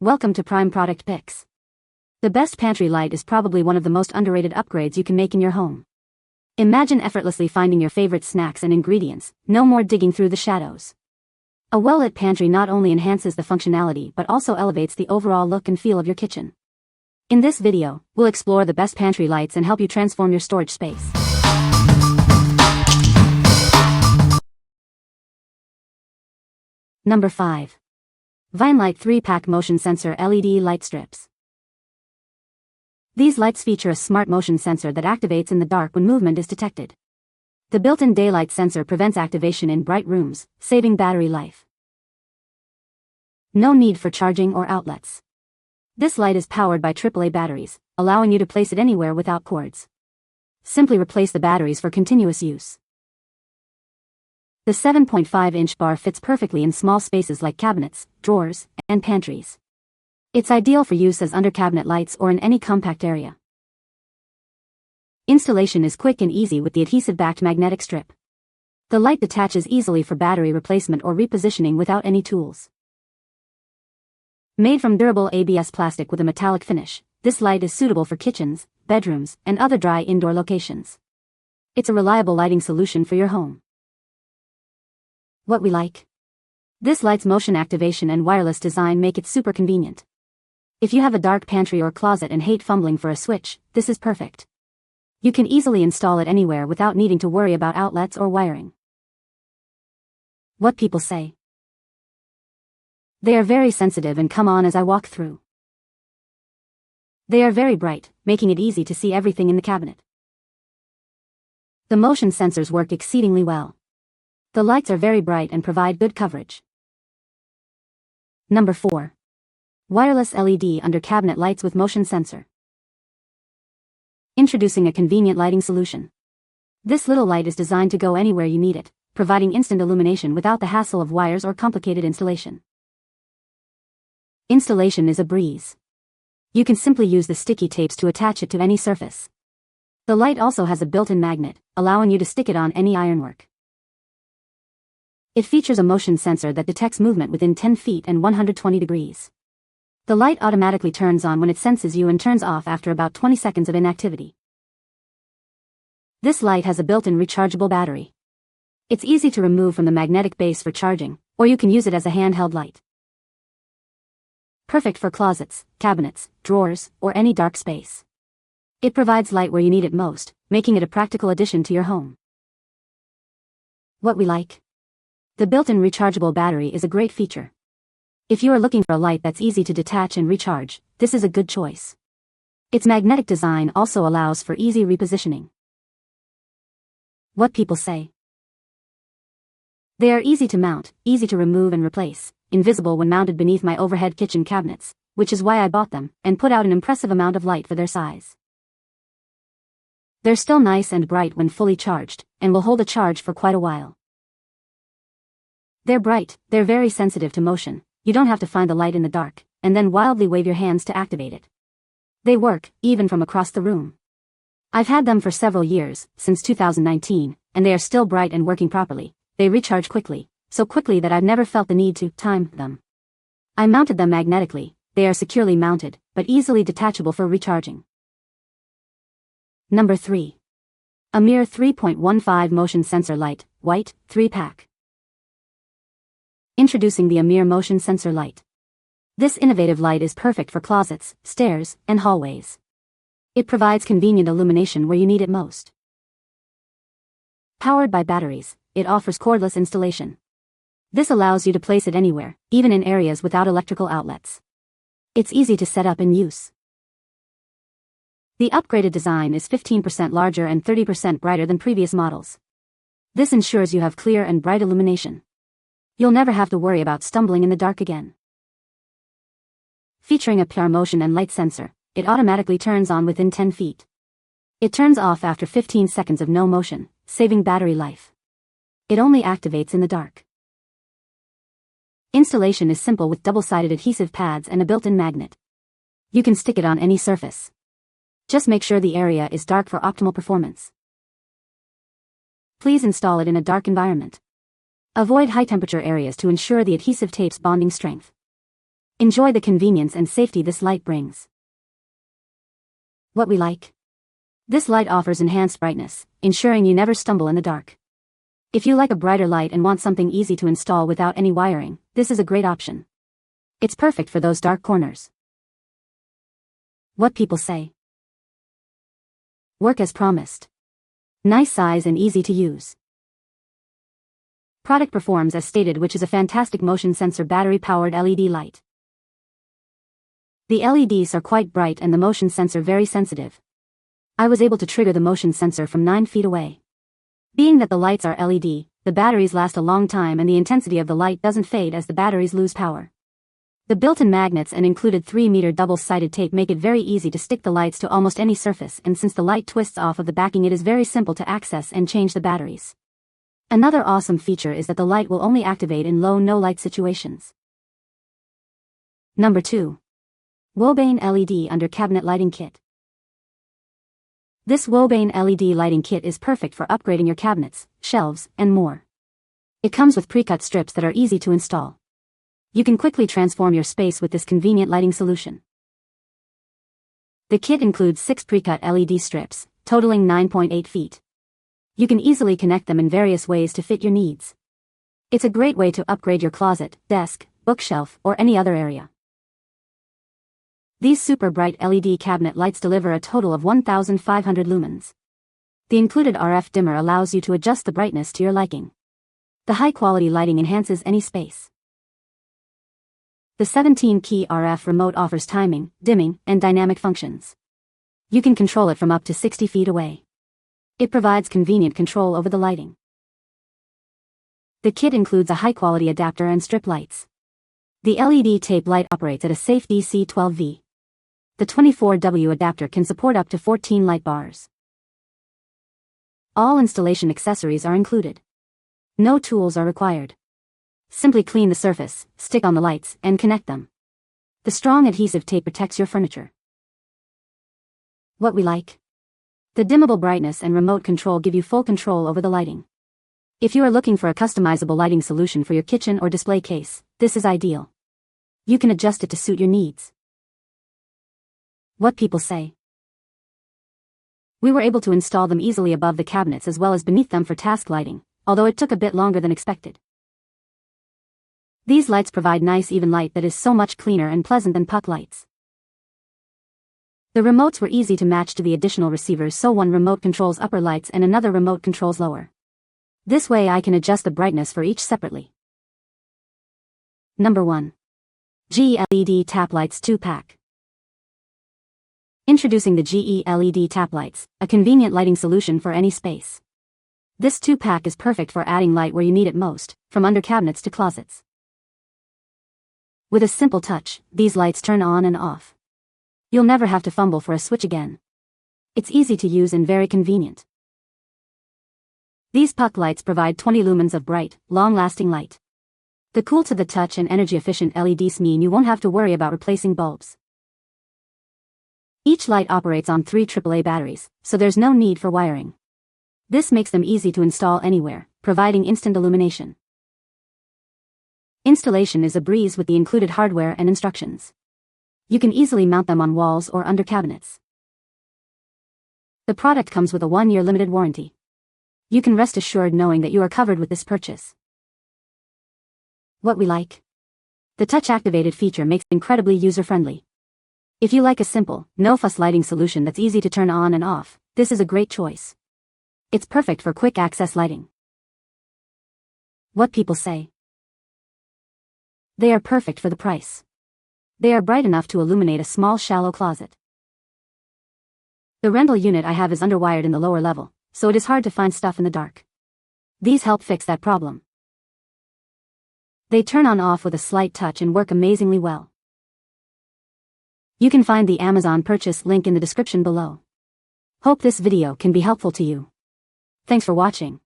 Welcome to Prime Product Picks. The best pantry light is probably one of the most underrated upgrades you can make in your home. Imagine effortlessly finding your favorite snacks and ingredients, no more digging through the shadows. A well-lit pantry not only enhances the functionality but also elevates the overall look and feel of your kitchen. In this video, we'll explore the best pantry lights and help you transform your storage space. Number 5. VYANLIGHT 3-pack motion sensor LED light strips. These lights feature a smart motion sensor that activates in the dark when movement is detected. The built-in daylight sensor prevents activation in bright rooms, saving battery life. No need for charging or outlets. This light is powered by AAA batteries, allowing you to place it anywhere without cords. Simply replace the batteries for continuous use. The 7.5-inch bar fits perfectly in small spaces like cabinets, drawers, and pantries. It's ideal for use as under-cabinet lights or in any compact area. Installation is quick and easy with the adhesive-backed magnetic strip. The light detaches easily for battery replacement or repositioning without any tools. Made from durable ABS plastic with a metallic finish, this light is suitable for kitchens, bedrooms, and other dry indoor locations. It's a reliable lighting solution for your home. What we like? This light's motion activation and wireless design make it super convenient. If you have a dark pantry or closet and hate fumbling for a switch, this is perfect. You can easily install it anywhere without needing to worry about outlets or wiring. What people say? They are very sensitive and come on as I walk through. They are very bright, making it easy to see everything in the cabinet. The motion sensors work exceedingly well. The lights are very bright and provide good coverage. Number 4. Wireless LED under cabinet lights with motion sensor. Introducing a convenient lighting solution. This little light is designed to go anywhere you need it, providing instant illumination without the hassle of wires or complicated installation. Installation is a breeze. You can simply use the sticky tapes to attach it to any surface. The light also has a built-in magnet, allowing you to stick it on any ironwork. It features a motion sensor that detects movement within 10 feet and 120 degrees. The light automatically turns on when it senses you and turns off after about 20 seconds of inactivity. This light has a built-in rechargeable battery. It's easy to remove from the magnetic base for charging, or you can use it as a handheld light. Perfect for closets, cabinets, drawers, or any dark space. It provides light where you need it most, making it a practical addition to your home. What we like? The built-in rechargeable battery is a great feature. If you are looking for a light that's easy to detach and recharge, this is a good choice. Its magnetic design also allows for easy repositioning. What people say? They are easy to mount, easy to remove and replace, invisible when mounted beneath my overhead kitchen cabinets, which is why I bought them, and put out an impressive amount of light for their size. They're still nice and bright when fully charged, and will hold a charge for quite a while. They're bright, they're very sensitive to motion, you don't have to find the light in the dark, and then wildly wave your hands to activate it. They work, even from across the room. I've had them for several years, since 2019, and they are still bright and working properly. They recharge quickly, so quickly that I've never felt the need to time them. I mounted them magnetically, they are securely mounted, but easily detachable for recharging. Number 3. AMIR 3.15 Motion Sensor Light, White, 3-pack. Introducing the AMIR Motion Sensor Light. This innovative light is perfect for closets, stairs, and hallways. It provides convenient illumination where you need it most. Powered by batteries, it offers cordless installation. This allows you to place it anywhere, even in areas without electrical outlets. It's easy to set up and use. The upgraded design is 15% larger and 30% brighter than previous models. This ensures you have clear and bright illumination. You'll never have to worry about stumbling in the dark again. Featuring a pure motion and light sensor, it automatically turns on within 10 feet. It turns off after 15 seconds of no motion, saving battery life. It only activates in the dark. Installation is simple with double-sided adhesive pads and a built-in magnet. You can stick it on any surface. Just make sure the area is dark for optimal performance. Please install it in a dark environment. Avoid high-temperature areas to ensure the adhesive tape's bonding strength. Enjoy the convenience and safety this light brings. What we like. This light offers enhanced brightness, ensuring you never stumble in the dark. If you like a brighter light and want something easy to install without any wiring, this is a great option. It's perfect for those dark corners. What people say. Work as promised. Nice size and easy to use. Product performs as stated, which is a fantastic motion sensor battery-powered LED light. The LEDs are quite bright and the motion sensor very sensitive. I was able to trigger the motion sensor from 9 feet away. Being that the lights are LED, the batteries last a long time and the intensity of the light doesn't fade as the batteries lose power. The built-in magnets and included 3-meter double-sided tape make it very easy to stick the lights to almost any surface, and since the light twists off of the backing, it is very simple to access and change the batteries. Another awesome feature is that the light will only activate in low-no light situations. Number 2. WOBANE LED Under Cabinet Lighting Kit. This WOBANE LED lighting kit is perfect for upgrading your cabinets, shelves, and more. It comes with pre-cut strips that are easy to install. You can quickly transform your space with this convenient lighting solution. The kit includes 6 pre-cut LED strips, totaling 9.8 feet. You can easily connect them in various ways to fit your needs. It's a great way to upgrade your closet, desk, bookshelf, or any other area. These super bright LED cabinet lights deliver a total of 1,500 lumens. The included RF dimmer allows you to adjust the brightness to your liking. The high-quality lighting enhances any space. The 17-key RF remote offers timing, dimming, and dynamic functions. You can control it from up to 60 feet away. It provides convenient control over the lighting. The kit includes a high-quality adapter and strip lights. The LED tape light operates at a safe DC 12V. The 24W adapter can support up to 14 light bars. All installation accessories are included. No tools are required. Simply clean the surface, stick on the lights, and connect them. The strong adhesive tape protects your furniture. What we like. The dimmable brightness and remote control give you full control over the lighting. If you are looking for a customizable lighting solution for your kitchen or display case, this is ideal. You can adjust it to suit your needs. What people say. We were able to install them easily above the cabinets as well as beneath them for task lighting, although it took a bit longer than expected. These lights provide nice even light that is so much cleaner and pleasant than puck lights. The remotes were easy to match to the additional receivers, so one remote controls upper lights and another remote controls lower. This way I can adjust the brightness for each separately. Number 1. GE LED Tap Lights 2-pack. Introducing the GE LED Tap Lights, a convenient lighting solution for any space. This 2-pack is perfect for adding light where you need it most, from under cabinets to closets. With a simple touch, these lights turn on and off. You'll never have to fumble for a switch again. It's easy to use and very convenient. These puck lights provide 20 lumens of bright, long-lasting light. The cool to the touch and energy-efficient LEDs mean you won't have to worry about replacing bulbs. Each light operates on 3 AAA batteries, so there's no need for wiring. This makes them easy to install anywhere, providing instant illumination. Installation is a breeze with the included hardware and instructions. You can easily mount them on walls or under cabinets. The product comes with a 1-year limited warranty. You can rest assured knowing that you are covered with this purchase. What we like. The touch-activated feature makes it incredibly user-friendly. If you like a simple, no-fuss lighting solution that's easy to turn on and off, this is a great choice. It's perfect for quick access lighting. What people say. They are perfect for the price. They are bright enough to illuminate a small shallow closet. The rental unit I have is underwired in the lower level, so it is hard to find stuff in the dark. These help fix that problem. They turn on off with a slight touch and work amazingly well. You can find the Amazon purchase link in the description below. Hope this video can be helpful to you. Thanks for watching.